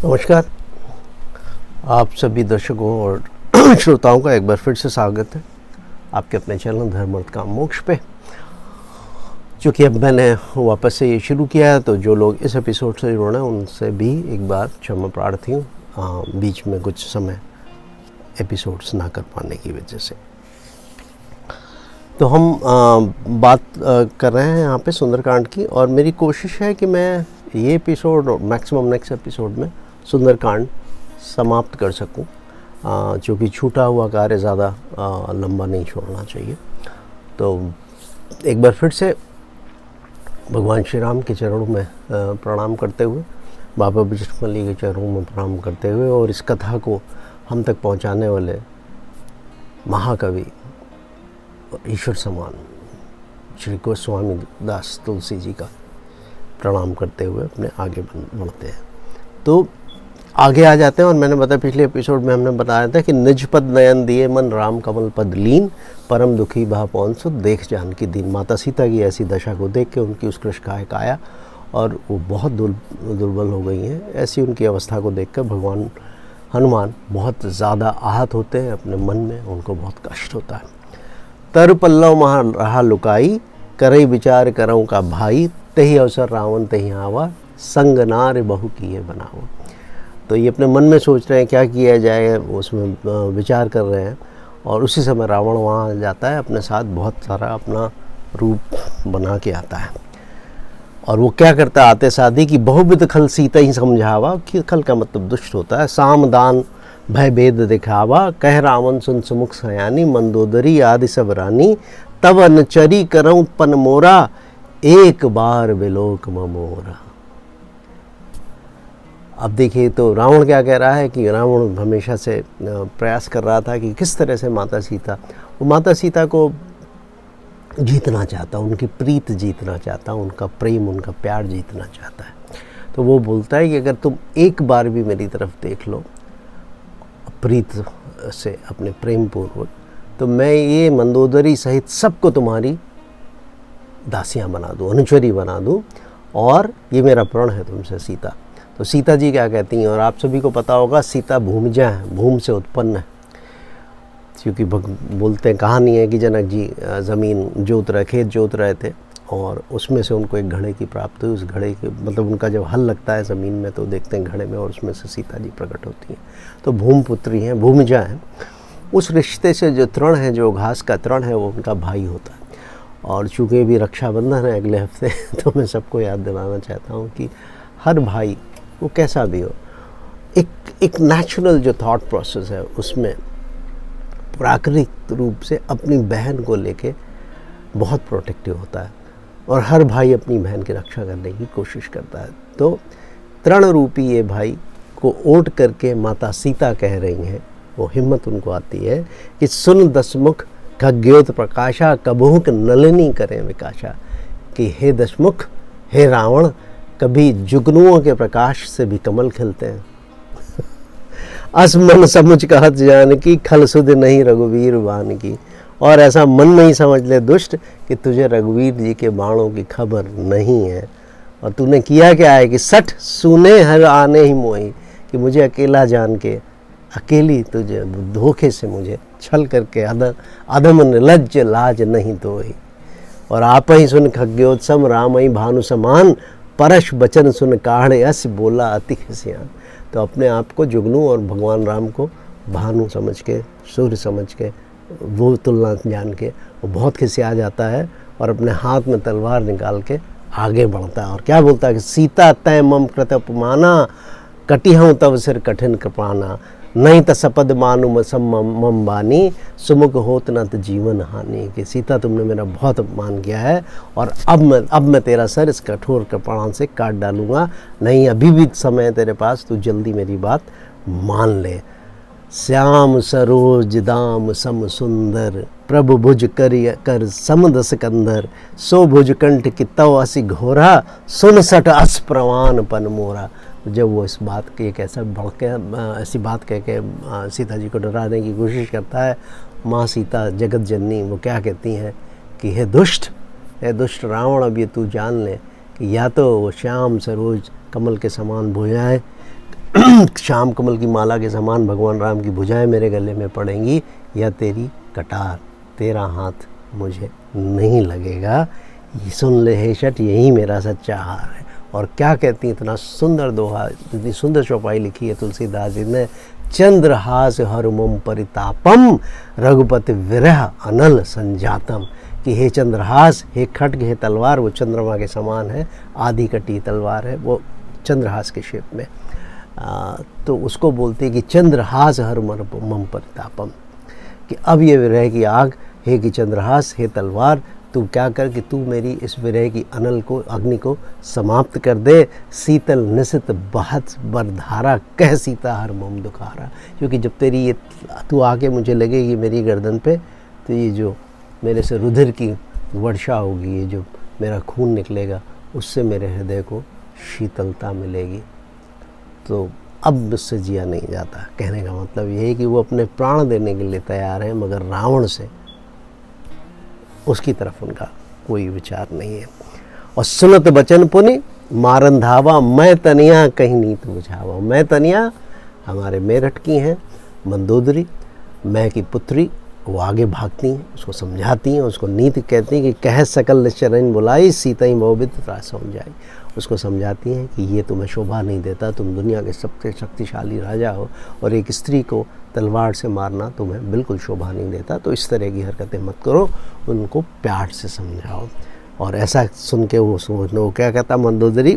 नमस्कार। आप सभी दर्शकों और श्रोताओं का एक बार फिर से स्वागत है आपके अपने चैनल धर्म अर्थ काम मोक्ष पे। चूँकि अब मैंने वापस से ये शुरू किया है, तो जो लोग इस एपिसोड से जुड़े हैं उनसे भी एक बार क्षमा प्रार्थी हूँ बीच में कुछ समय एपिसोड्स ना कर पाने की वजह से। तो हम बात कर रहे हैं यहाँ पे सुंदरकांड की, और मेरी कोशिश है कि मैं ये एपिसोड और मैक्सिमम नेक्स्ट एपिसोड में सुंदरकांड समाप्त कर सकूं, क्योंकि छूटा हुआ कार्य ज़्यादा लंबा नहीं छोड़ना चाहिए। तो एक बार फिर से भगवान श्री राम के चरणों में प्रणाम करते हुए, बाबा बजरंगबली के चरणों में प्रणाम करते हुए, और इस कथा को हम तक पहुंचाने वाले महाकवि और ईश्वर समान श्री गोस्वामी दास तुलसी जी का प्रणाम करते हुए अपने आगे बढ़ते हैं। तो आगे आ जाते हैं, और मैंने बताया पिछले एपिसोड में हमने बताया था कि निज पद नयन दिए मन राम कमल पद लीन, परम दुखी भा पवन सुत देख जानकी दीन। माता सीता की ऐसी दशा को देख के उनकी उत्कृष्ट काया और वो बहुत दुर्बल हो गई हैं, ऐसी उनकी अवस्था को देखकर भगवान हनुमान बहुत ज़्यादा आहत होते हैं अपने मन में, उनको बहुत कष्ट होता है। तर पल्लव महा रहा लुकाई, करई विचार करऊँ का भाई, तही अवसर रावण तही आवा, संग नार बहु किए बनावा। तो ये अपने मन में सोच रहे हैं क्या किया जाए, उसमें विचार कर रहे हैं, और उसी समय रावण वहाँ जाता है, अपने साथ बहुत सारा अपना रूप बना के आता है। और वो क्या करता है आते शादी की, बहुविध खल सीता ही समझावा, कि खल का मतलब दुष्ट होता है, साम दान भय भेद दिखावा, कह रावण सुन सुमुख सयानी, मंदोदरी आदि सब रानी, तब अनचरी करऊँ पन मोरा, एक बार विलोक मोरा। अब देखिए, तो रावण क्या कह रहा है कि रावण हमेशा से प्रयास कर रहा था कि किस तरह से माता सीता को जीतना चाहता, उनकी प्रीत जीतना चाहता, उनका प्रेम, उनका प्यार जीतना चाहता है। तो वो बोलता है कि अगर तुम एक बार भी मेरी तरफ देख लो प्रीत से, अपने प्रेम पूर्वक, तो मैं ये मंदोदरी सहित सबको तुम्हारी दासियाँ बना दूँ, अनुचरी बना दूँ, और ये मेरा प्रण है तुमसे सीता। तो सीता जी क्या कहती हैं, और आप सभी को पता होगा सीता भूमिजा है, भूमि से उत्पन्न है, क्योंकि बोलते हैं, कहानी है कि जनक जी ज़मीन जोत रहे, खेत जोत रहे थे, और उसमें से उनको एक घड़े की प्राप्त हुई। उस घड़े के मतलब उनका जब हल लगता है ज़मीन में, तो देखते हैं घड़े में, और उसमें से सीता जी प्रकट होती हैं। तो भूमिपुत्री हैं, भूमिजा हैं। उस रिश्ते से जो तृण है, जो घास का तृण है, वो उनका भाई होता है। और चूँकि भी रक्षाबंधन है अगले हफ्ते, तो मैं सबको याद दिलाना चाहता हूँ कि हर भाई, वो कैसा भी हो, एक नेचुरल जो थॉट प्रोसेस है, उसमें प्राकृतिक रूप से अपनी बहन को लेके बहुत प्रोटेक्टिव होता है, और हर भाई अपनी बहन की रक्षा करने की कोशिश करता है। तो तृण रूपी ये भाई को ओट करके माता सीता कह रही हैं, वो हिम्मत उनको आती है कि सुन दशमुख खग्योत प्रकाशा, कबहुक नलिनी करें विकाशा, कि हे दशमुख, हे रावण, कभी जुगनुओं के प्रकाश से भी कमल खिलते हैं। अस मन समुझ कहत जानकी, खल सुध नहीं रघुवीर बान की। और ऐसा मन में ही समझ ले दुष्ट कि तुझे रघुवीर जी के बाणों की खबर नहीं है, और तूने किया क्या है कि सठ सुने हर आने ही मोही, कि मुझे अकेला जान के, अकेली तुझे धोखे से मुझे छल करके अधम निर्लज्ज लाज नहीं धोई। और आप ही सुन खग्योत्सम राम ही भानु समान, परश बचन सुन काढ़े अस बोला अति खिसियान। तो अपने आप को जुगनू और भगवान राम को भानु समझ के, सूर्य समझ के, वो तुलना जान के वो बहुत खिसिया जाता है, और अपने हाथ में तलवार निकाल के आगे बढ़ता है, और क्या बोलता है कि सीता तय मम कृत अपमाना, कटी हूँ तब सिर कठिन कृपाना, नहीं त सपद मानु मम बानी, सुमुख होत न त जीवन हानि। कि सीता तुमने मेरा बहुत अपमान किया है, और अब मैं तेरा सर इस कठोर कृपाण से काट डालूँगा, नहीं अभी भी समय है तेरे पास, तू जल्दी मेरी बात मान ले। श्याम सरोज दाम सम सुंदर, प्रभु भुज कर समदस कंधर, सो भुज कंठ की तव असी घोरा, सुन सट अस प्रवान पन मोरा। जब वो इस बात की एक ऐसा ऐसी बात कह के सीता जी को डराने की कोशिश करता है, माँ सीता जगत जननी वो क्या कहती हैं कि हे दुष्ट रावण, अब ये तू जान ले कि या तो वो श्याम सरोज कमल के समान भुजाएं श्याम कमल की माला के समान भगवान राम की भुजाएं मेरे गले में पड़ेंगी, या तेरी कटार, तेरा हाथ मुझे नहीं लगेगा। ये सुन ले हे शठ, यही मेरा सच्चा हार है। और क्या कहती, इतना सुंदर दोहा, इतनी सुंदर चौपाई लिखी है तुलसीदास जी ने। चंद्रहास हर मुम परितापम, रघुपति विरह अनल संजातम। कि हे चंद्रहास, हे खड्ग, हे तलवार, वो चंद्रमा के समान है, आधी कटी तलवार है वो चंद्रहास के शेप में। तो उसको बोलते हैं कि चंद्रहास हर मम परितापम, कि अब ये विरह की आग, हे कि चंद्रहास, हे तलवार, तू क्या कर कि तू मेरी इस विरह की अनल को, अग्नि को समाप्त कर दे। शीतल निशित बहत बरधारा, कह सीता हर मम दुखारा। क्योंकि जब तेरी ये तू आके मुझे लगेगी मेरी गर्दन पे, तो ये जो मेरे से रुधिर की वर्षा होगी, ये जो मेरा खून निकलेगा, उससे मेरे हृदय को शीतलता मिलेगी। तो अब मुझसे जिया नहीं जाता। कहने का मतलब ये है कि वो अपने प्राण देने के लिए तैयार हैं, मगर रावण से उसकी तरफ उनका कोई विचार नहीं है। और सुनत बचन पुनि मारन धावा, मैं तनिया कहीं नीत बुझावा। मैं तनिया हमारे मेरठ की हैं, मंदोदरी, मैं की पुत्री, वो आगे भागती हैं, उसको समझाती हैं, उसको नीति कहती हैं कि कह सकल निश्चरण बुलाई, सीता ही मोहबित त्रास हो जाए। उसको समझाती हैं कि ये तुम्हें शोभा नहीं देता, तुम दुनिया के सबसे शक्तिशाली राजा हो, और एक स्त्री को तलवार से मारना तुम्हें बिल्कुल शोभा नहीं देता, तो इस तरह की हरकतें मत करो, उनको प्यार से समझाओ। और ऐसा सुन के वो क्या कहता, मंदोदरी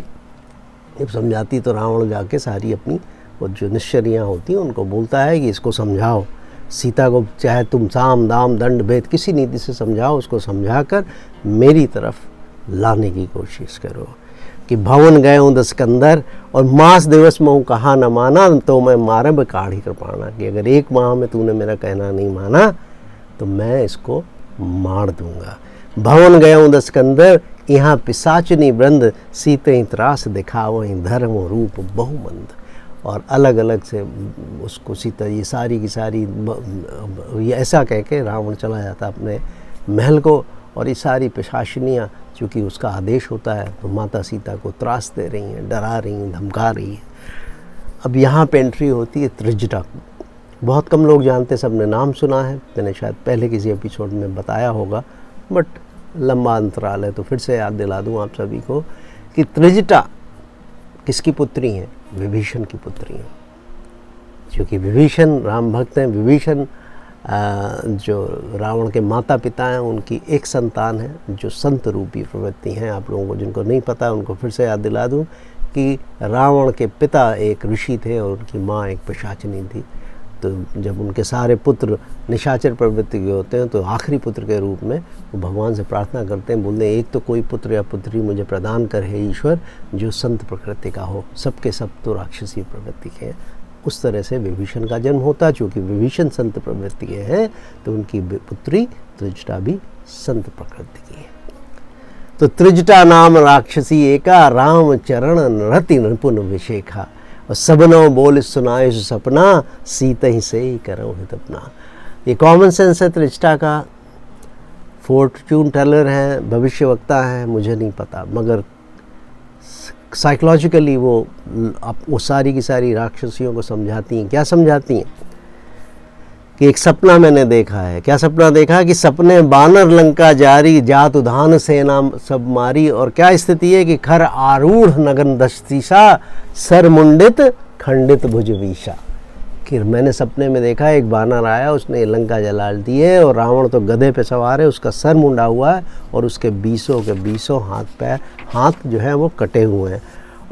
जब समझाती तो रावण जाके सारी अपनी वो जो निश्चरियाँ होती हैं उनको बोलता है कि इसको समझाओ, सीता को चाहे तुम साम दाम दंड भेद किसी नीति से समझाओ, उसको समझाकर मेरी तरफ लाने की कोशिश करो। कि भवन गए हूँ 10 कंदर, और मास दिवस में हूँ कहा न माना, तो मैं मारब काढ़ी कृपाणा। कि अगर 1 माह में तूने मेरा कहना नहीं माना तो मैं इसको मार दूंगा। भवन गए हूँ 10 कंदर, यहाँ पिशाचनी वृंद, सीते त्रास दिखाओ धर्म रूप बहुमंद। और अलग अलग से उसको सीता ये सारी की सारी ये ऐसा कह के रावण चला जाता अपने महल को। और ये सारी पिशाचनियाँ चूँकि उसका आदेश होता है, तो माता सीता को त्रास दे रही हैं, डरा रही हैं, धमका रही हैं। अब यहाँ पे एंट्री होती है त्रिजटा। बहुत कम लोग जानते, सबने नाम सुना है, मैंने शायद पहले किसी एपिसोड में बताया होगा, बट लंबा अंतराल है तो फिर से याद दिला दूँ आप सभी को कि त्रिजटा किसकी पुत्री हैं? विभीषण की पुत्री हैं। क्योंकि विभीषण राम भक्त हैं। विभीषण जो रावण के माता पिता हैं, उनकी एक संतान है जो संत रूपी प्रवृत्ति हैं। आप लोगों को जिनको नहीं पता उनको फिर से याद दिला दूं कि रावण के पिता एक ऋषि थे और उनकी माँ एक पिशाचिनी थी। तो जब उनके सारे पुत्र निशाचर प्रवृत्ति के होते हैं तो आखिरी पुत्र के रूप में वो भगवान से प्रार्थना करते हैं, बोलते हैं एक तो कोई पुत्र या पुत्री मुझे प्रदान कर है ईश्वर जो संत प्रकृति का हो, सबके सब तो राक्षसी प्रवृत्ति के हैं। उस तरह से विभीषण का जन्म होता। चूँकि विभीषण संत प्रवृत्ति के हैं तो उनकी पुत्री त्रिजटा भी संत प्रकृति की है। तो त्रिजटा नाम राक्षसी एका, राम चरण नरति निपुण विशेखा। और सबनो बोल सुनाए सपना, सीता ही से ही करो हित अपना। ये कॉमन सेंस है त्रिजटा का, फॉर्च्यून टेलर है, भविष्यवक्ता है, मुझे नहीं पता, मगर साइकोलॉजिकली वो सारी की सारी राक्षसियों को समझाती हैं। क्या समझाती हैं? कि एक सपना मैंने देखा है। क्या सपना देखा? कि सपने बानर लंका जारी, जात उधान सेना सब मारी। और क्या स्थिति है कि खर आरूढ़ नगन दस्तीसा, सर मुंडित खंडित भुजवीशा। कि मैंने सपने में देखा एक बानर आया, उसने लंका जला दी है और रावण तो गधे पे सवार है, उसका सर मुंडा हुआ है और उसके 20 के 20 हाथ जो है वो कटे हुए हैं।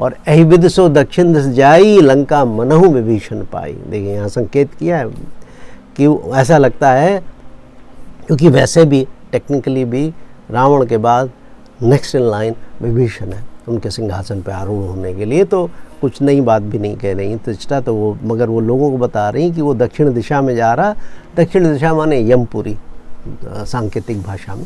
और अहिविदसो दक्षिण दिश जाई, लंका मनहु विभीषण पाई। देखिए यहाँ संकेत किया है कि ऐसा लगता है, क्योंकि वैसे भी टेक्निकली भी रावण के बाद नेक्स्ट इन लाइन विभीषण है उनके सिंहासन पर आरूढ़ होने के लिए। तो कुछ नई बात भी नहीं कह रही त्रिजटा तो वो, मगर वो लोगों को बता रही कि वो दक्षिण दिशा में जा रहा। दक्षिण दिशा माने यमपुरी सांकेतिक भाषा में,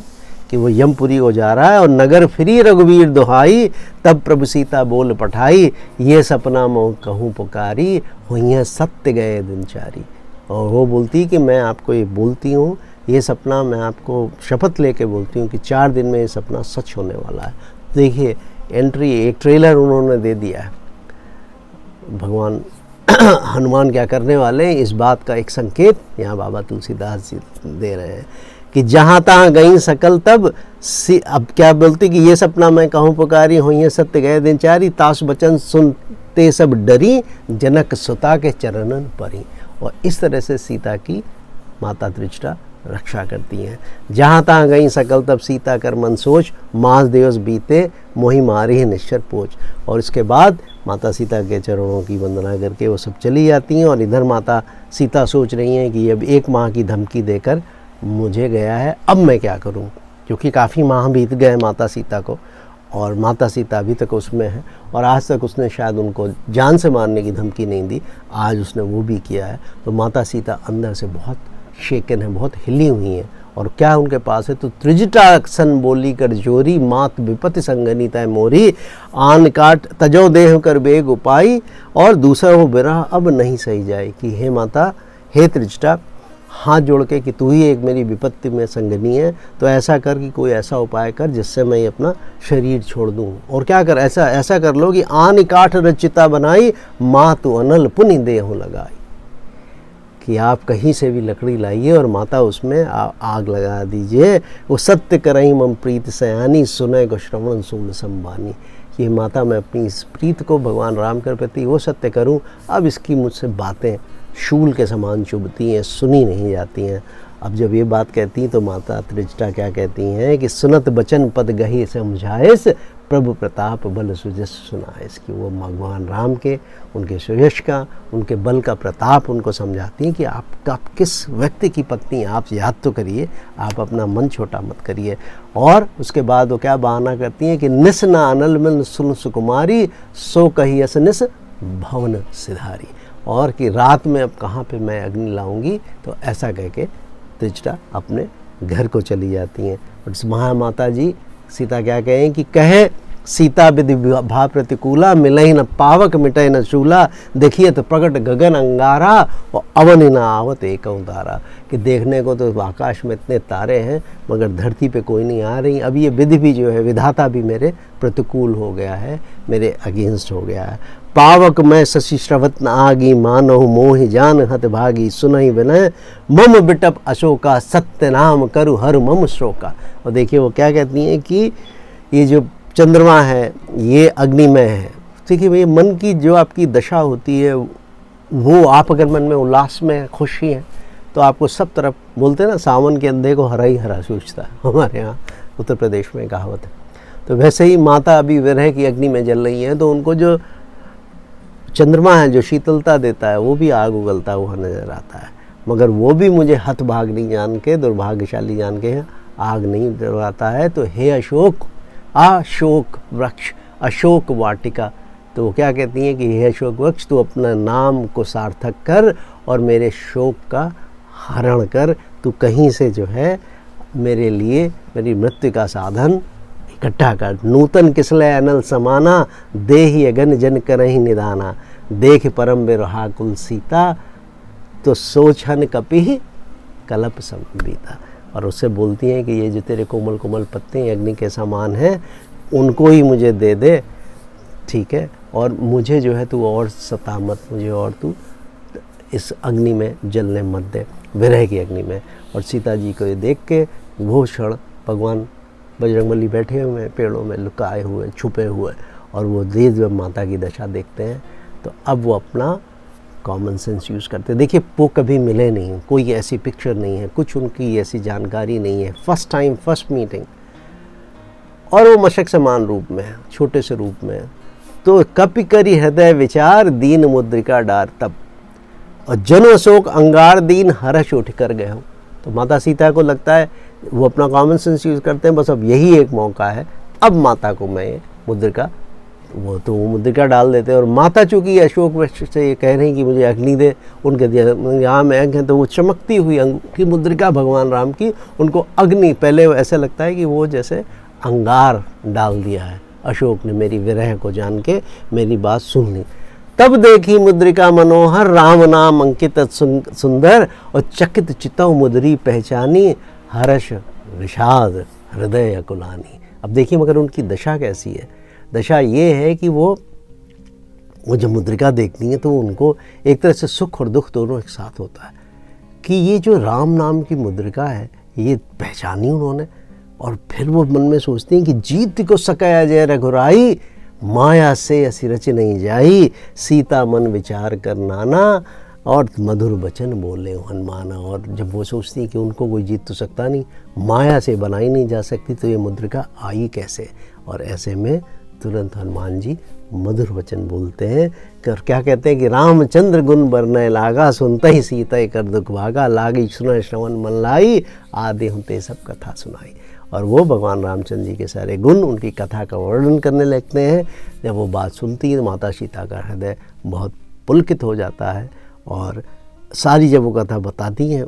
कि वो यमपुरी को जा रहा है। और नगर फिरी रघुवीर दुहाई, तब प्रभु सीता बोल पठाई, ये सपना मोह कहूँ पुकारी, हुई सत्य गए दिनचारी। और वो बोलती कि मैं आपको ये बोलती हूँ, ये सपना मैं आपको शपथ लेके बोलती हूँ कि 4 दिन में ये सपना सच होने वाला है। देखिए एंट्री, एक ट्रेलर उन्होंने दे दिया है। भगवान हनुमान क्या करने वाले हैं, इस बात का एक संकेत यहाँ बाबा तुलसीदास जी दे रहे हैं कि जहाँ तहाँ गई सकल तब अब क्या बोलती कि ये सपना मैं कहूँ पुकारी हुई सत्य गए दिनचारी, तास बचन सुनते सब डरी, जनक सुता के चरणन परी। और इस तरह से सीता की माता त्रिजटा रक्षा करती हैं। जहाँ तहाँ गई सकल तब सीता कर मन सोच, मास दिवस बीते मोहि मारी निश्चर पोच। और इसके बाद माता सीता के चरणों की वंदना करके वो सब चली जाती हैं। और इधर माता सीता सोच रही हैं कि अब 1 माह की धमकी देकर मुझे गया है, अब मैं क्या करूं, क्योंकि काफ़ी माह बीत गए माता सीता को और माता सीता अभी तक उसमें है और आज तक उसने शायद उनको जान से मारने की धमकी नहीं दी, आज उसने वो भी किया है। तो माता सीता अंदर से बहुत शेकन है, बहुत हिली हुई हैं। और क्या उनके पास है, तो त्रिजटा सन बोली कर जोरी, मात विपत्ति संगनी तय मोरी, आन काट तजो देह कर बेग उपाई, और दूसरा वो बिरह अब नहीं सही जाए। कि हे माता, हे त्रिजटा, हाथ जोड़ के कि तू ही एक मेरी विपत्ति में संगनी है, तो ऐसा कर कि कोई ऐसा उपाय कर जिससे मैं अपना शरीर छोड़ दूं। और क्या कर, ऐसा कर लो कि आन काठ रचिता बनाई, माँ तू अनल पुनि देहु लगाई। कि आप कहीं से भी लकड़ी लाइए और माता उसमें आग लगा दीजिए। वो सत्य करई मम प्रीत सयानी, सुनय को श्रवण सूल संबानी। कि माता, मैं अपनी इस प्रीत को भगवान राम के प्रति वो सत्य करूं, अब इसकी मुझसे बातें शूल के समान चुभती हैं, सुनी नहीं जाती हैं। अब जब ये बात कहती तो माता त्रिजटा क्या कहती हैं कि सुनत बचन पद गही समझाएस, प्रभु प्रताप बल सुजस सुनाएस। कि वो भगवान राम के, उनके सुयश का, उनके बल का प्रताप उनको समझाती हैं कि आप किस व्यक्ति की पत्नी, आप याद तो करिए, आप अपना मन छोटा मत करिए। और उसके बाद वो क्या बहाना करती हैं कि निस न अनल मिल सुन सुकुमारी, सो कही अस निस भवन सिधारी। और कि रात में अब कहाँ पे मैं अग्नि लाऊंगी, तो ऐसा कह के त्रिजटा अपने घर को चली जाती हैं। और महामाता जी सीता क्या कहें कि कहे सीता विधि भा प्रतिकूला, मिलई न पावक मिटय न चूला, देखिए तो प्रकट गगन अंगारा, और अवन न आवत एक उतारा। कि देखने को तो आकाश में इतने तारे हैं मगर धरती पे कोई नहीं आ रही। अब ये विधि भी जो है, विधाता भी मेरे प्रतिकूल हो गया है, मेरे अगेंस्ट हो गया है। पावक मैं शशि श्रवत न आगी, मानहु मोहि जान हत भागी, सुनहि विनय मम बिटप अशोका, सत्य नाम करु हर मम शोका। और देखिए वो क्या कहती हैं कि ये जो चंद्रमा है ये अग्निमय है। देखिए भाई, मन की जो आपकी दशा होती है, वो आप अगर मन में उल्लास में खुशी है तो आपको सब तरफ, बोलते हैं ना, सावन के अंधे को हरा ही हरा सूझता है, हमारे यहाँ उत्तर प्रदेश में कहावत है। तो वैसे ही माता अभी विरह की अग्नि में जल रही हैं, तो उनको जो चंद्रमा है जो शीतलता देता है, वो भी आग उगलता हुआ नजर आता है। मगर वो भी मुझे हतभागिनी जान के, दुर्भाग्यशाली जान के आग नहीं डराता है। तो हे अशोक, अशोक वृक्ष, अशोक वाटिका, तो वो क्या कहती हैं कि हे अशोक वृक्ष, तू अपना नाम को सार्थक कर और मेरे शोक का हरण कर। तू कहीं से जो है मेरे लिए मेरी मृत्यु का साधन इकट्ठा कर। नूतन किसले अनल समाना, देहि अगन जन करहि निदाना, देख परम बिरहा कुल सीता, तो सोचन कपि कलप संबीता। और उससे बोलती हैं कि ये जो तेरे कोमल कोमल पत्ते अग्नि के समान हैं, उनको ही मुझे दे दे, ठीक है, और मुझे जो है तू और सता मत, मुझे और तू इस अग्नि में जलने मत दे, विरह की अग्नि में। और सीता जी को ये देख के वो क्षण भगवान बजरंगबली बैठे हुए हैं पेड़ों में, लुकाए हुए, छुपे हुए, और वो देव जब माता की दशा देखते हैं तो अब वो अपना कॉमन सेंस यूज़ करते हैं। देखिए, वो कभी मिले नहीं, कोई ऐसी पिक्चर नहीं है, कुछ उनकी ऐसी जानकारी नहीं है, फर्स्ट टाइम, फर्स्ट मीटिंग, और वो मशक समान रूप में, छोटे से रूप में। तो कपि करी हृदय विचार, दीन मुद्रिका डार तब, और जनो शोक अंगार दीन हर्ष उठ कर गए हो। तो माता सीता को लगता है, वो अपना कॉमन सेंस यूज़ करते हैं, बस अब यही एक मौका है, अब माता को मैं ये मुद्रिका, वो तो वो मुद्रिका डाल देते हैं। और माता चूँकि अशोक वृक्ष से ये कह रही हैं कि मुझे अग्नि दे, उनके यहाँ में अंग है, तो वो चमकती हुई अंग की मुद्रिका भगवान राम की, उनको अग्नि, पहले ऐसा लगता है कि वो जैसे अंगार डाल दिया है अशोक ने, मेरी विरह को जान के मेरी बात सुन ली। तब देखी मुद्रिका मनोहर, राम नाम अंकित सुंदर, और चकित चितौ मुद्री पहचानी, हर्ष विषाद हृदय अकुलानी। अब देखिए, मगर उनकी दशा कैसी है, दशा ये है कि वो वो जब मुद्रिका देखती हैं तो उनको एक तरह से सुख और दुख दोनों एक साथ होता है कि ये जो राम नाम की मुद्रिका है ये पहचानी उन्होंने। और फिर वो मन में सोचती हैं कि जीत को सकया जय रघुराई, माया से असी रच नहीं जाई, सीता मन विचार कर नाना, और मधुर वचन बोले हनुमाना। और जब वो सोचती हैं कि उनको कोई जीत तो सकता नहीं, माया से बनाई नहीं जा सकती, तो ये मुद्रिका आई कैसे। और ऐसे में तुरंत हनुमान जी मधुर वचन बोलते हैं। क्या कहते हैं कि रामचंद्र गुण बरनय लागा, सुनते ही सीता कर दुख भागा, लागी सुन श्रवण मन लाई, आदि होते सब कथा सुनाई। और वो भगवान रामचंद्र जी के सारे गुण, उनकी कथा का वर्णन करने लगते हैं। जब वो बात सुनती है तो माता सीता का हृदय बहुत पुलकित हो जाता है। और सारी जब वो कथा बताती हैं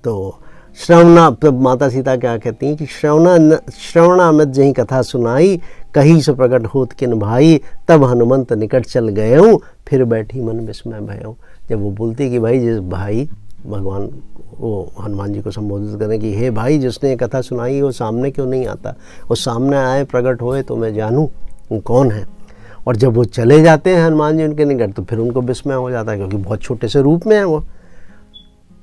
तो श्रवणा, तब माता सीता क्या कहती हैं कि श्रवणामृत जही कथा सुनाई, कहीं से प्रकट होत किन भाई, तब हनुमंत निकट चल गए हूँ, फिर बैठी मन विस्मय भयऊँ। जब वो बोलती कि भाई जिस भाई, भगवान वो हनुमान जी को संबोधित करें कि हे भाई, जिसने ये कथा सुनाई वो सामने क्यों नहीं आता, वो सामने आए प्रकट होए तो मैं जानूँ वो कौन है। और जब वो चले जाते हैं हनुमान जी उनके निकट तो फिर उनको विस्मय हो जाता है, क्योंकि बहुत छोटे से रूप में है वो।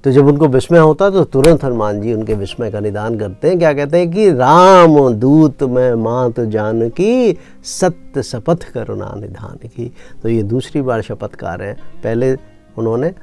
तो जब उनको विस्मय होता तो तुरंत हनुमान जी उनके विस्मय का निदान करते हैं। क्या कहते हैं कि राम दूत मैं मात जानकी, सत्य शपथ करुणा निधान की। तो ये दूसरी बार शपथ खा रहे हैं, पहले उन्होंने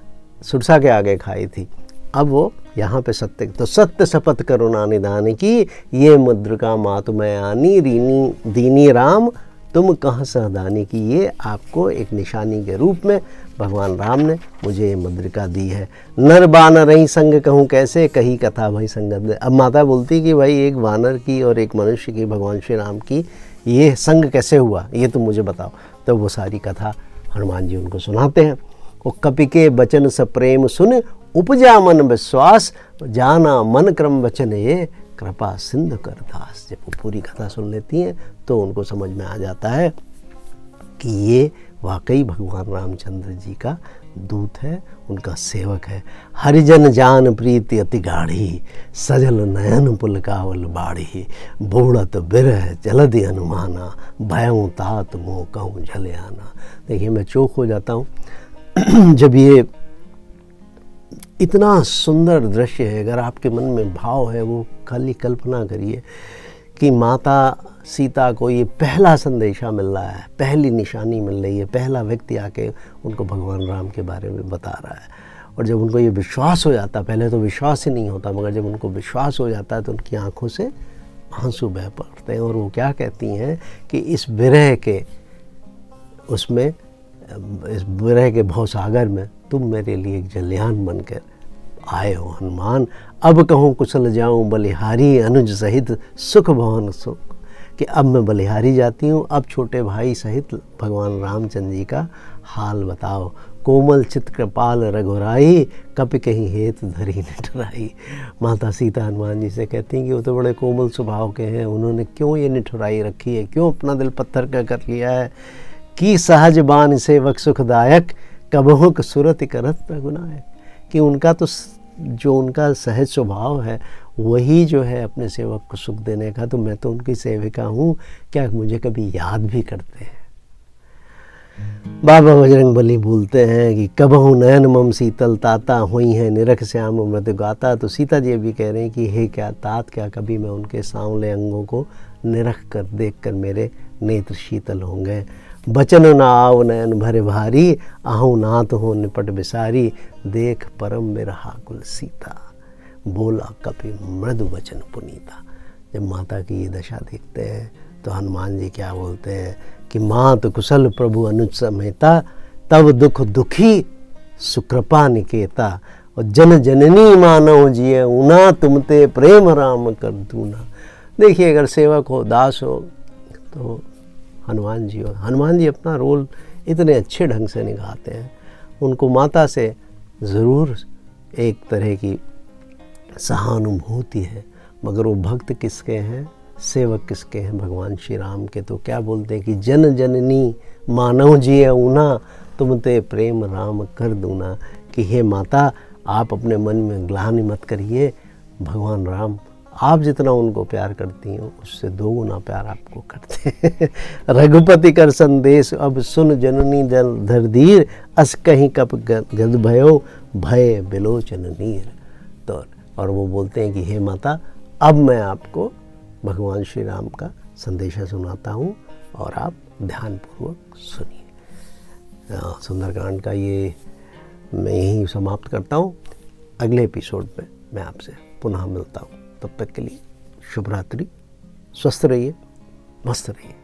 सुरसा के आगे खाई थी, अब वो यहाँ पे सत्य, तो सत्य शपथ करुणा निधान की, ये मुद्रिका मातु मैं आनी, रीनी दीनी राम तुम कहाँ सहदानी की। ये आपको एक निशानी के रूप में भगवान राम ने मुझे ये मुद्रिका दी है। नर बानर ही संग कहूँ कैसे, कही कथा भाई संगत। अब माता बोलती कि भाई एक वानर की और एक मनुष्य की, भगवान श्री राम की ये संग कैसे हुआ, ये तुम मुझे बताओ। तो वो सारी कथा हनुमान जी उनको सुनाते हैं। वो कपि के बचन स प्रेम सुन, उपजा मन विश्वास, जाना मन क्रम वचन ये, कृपा सिंधु कर दास। जब वो पूरी कथा सुन लेती हैं तो उनको समझ में आ जाता है कि ये वाकई भगवान रामचंद्र जी का दूत है, उनका सेवक है। हरिजन जान प्रीति अति गाढ़ी, सजल नयन पुलकावल बाढ़ी, बूढ़त बिरह जलधि हनुमाना, भयं तात मोह कहूँ झले आना। देखिए मैं चौंक हो जाता हूँ जब ये इतना सुंदर दृश्य है। अगर आपके मन में भाव है, वो खाली कल्पना करिए कि माता सीता को ये पहला संदेशा मिल रहा है, पहली निशानी मिल रही है, पहला व्यक्ति आके उनको भगवान राम के बारे में बता रहा है। और जब उनको ये विश्वास हो जाता, पहले तो विश्वास ही नहीं होता, मगर जब उनको विश्वास हो जाता है तो उनकी आंखों से आंसू बह पड़ते हैं। और वो क्या कहती हैं कि इस विरह के उसमें, इस विरह के भवसागर में तुम मेरे लिए एक जलयान बनकर आए हो हनुमान। अब कहूँ कुशल जाऊँ बलिहारी, अनुज सहित सुख भवन सुख। कि अब मैं बलिहारी जाती हूँ, अब छोटे भाई सहित भगवान रामचंद्र जी का हाल बताओ। कोमल चित कृपाल रघुराई, कपि कहीं हेत धरी निठुराई। माता सीता हनुमान जी से कहती हैं कि वो तो बड़े कोमल स्वभाव के हैं, उन्होंने क्यों ये निठुराई रखी है, क्यों अपना दिल पत्थर का कर लिया है। कि सहज बान सेवक सुखदायक, कबहुक सुरति करत रघुनायक। कि उनका तो जो उनका सहज स्वभाव है वही जो है अपने सेवक को सुख देने का, तो मैं तो उनकी सेविका हूँ, क्या मुझे कभी याद भी करते हैं। बाबा बजरंगबली बोलते हैं कि कबहु नयन मम शीतल ताता, हुई है निरख श्याम मृदु गाता। तो सीता जी भी कह रहे हैं कि हे क्या तात, क्या कभी मैं उनके सांवले अंगों को निरख कर देख कर मेरे नेत्र शीतल होंगे। बचन न आव नयन भरे भारी, आहू नाथ हो निपट बिसारी, देख परम में रहा कुल सीता, बोला कपि मृदु वचन पुनीता। जब माता की ये दशा देखते हैं तो हनुमान जी क्या बोलते हैं कि मात कुशल प्रभु अनुज समेता, तब दुख दुखी सुकृपा निकेता, और जन जननी मानव जिये ऊना, तुमते प्रेम राम कर दूना। देखिए अगर सेवक हो, दास हो, तो हनुमान जी हो। हनुमान जी अपना रोल इतने अच्छे ढंग से निभाते हैं। उनको माता से ज़रूर एक तरह की सहानुभूति है, मगर वो भक्त किसके हैं, सेवक किसके हैं, भगवान श्री राम के। तो क्या बोलते हैं कि जन जननी मानव जिये ऊना, तुमते प्रेम राम कर दूना। कि हे माता, आप अपने मन में ग्लानि मत करिए, भगवान राम आप जितना उनको प्यार करती हो उससे 2 गुना प्यार आपको करते हैं। रघुपति कर संदेश अब सुन जननी दल धरधीर, अस कहीं कप गद भयो भय बिलोचन नीर। तो और वो बोलते हैं कि हे माता, अब मैं आपको भगवान श्री राम का संदेशा सुनाता हूँ और आप ध्यानपूर्वक सुनिए। सुंदरकांड का ये मैं यहीं समाप्त करता हूँ। अगले एपिसोड में मैं आपसे पुनः मिलता हूँ। तब तक के लिए शुभ रात्रि, स्वस्थ रहिए, मस्त रहिए।